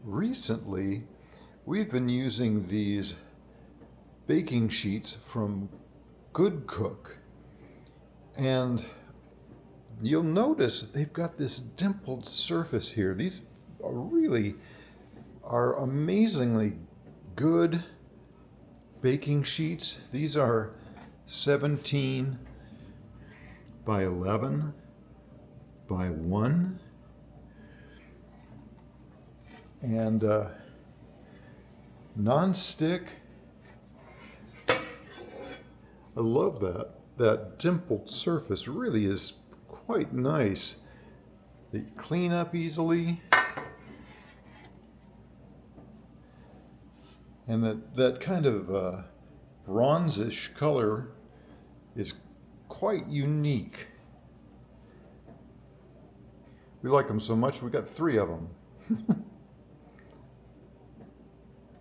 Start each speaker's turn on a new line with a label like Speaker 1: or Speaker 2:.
Speaker 1: Recently, we've been using these baking sheets from Good Cook, and you'll notice they've got this dimpled surface here. These are amazingly good baking sheets. These are 17 by 11 by 1, and non-stick. I love that. That dimpled surface really is quite nice. They clean up easily. And that kind of bronzish color is quite unique. We like them so much we got 3 of them.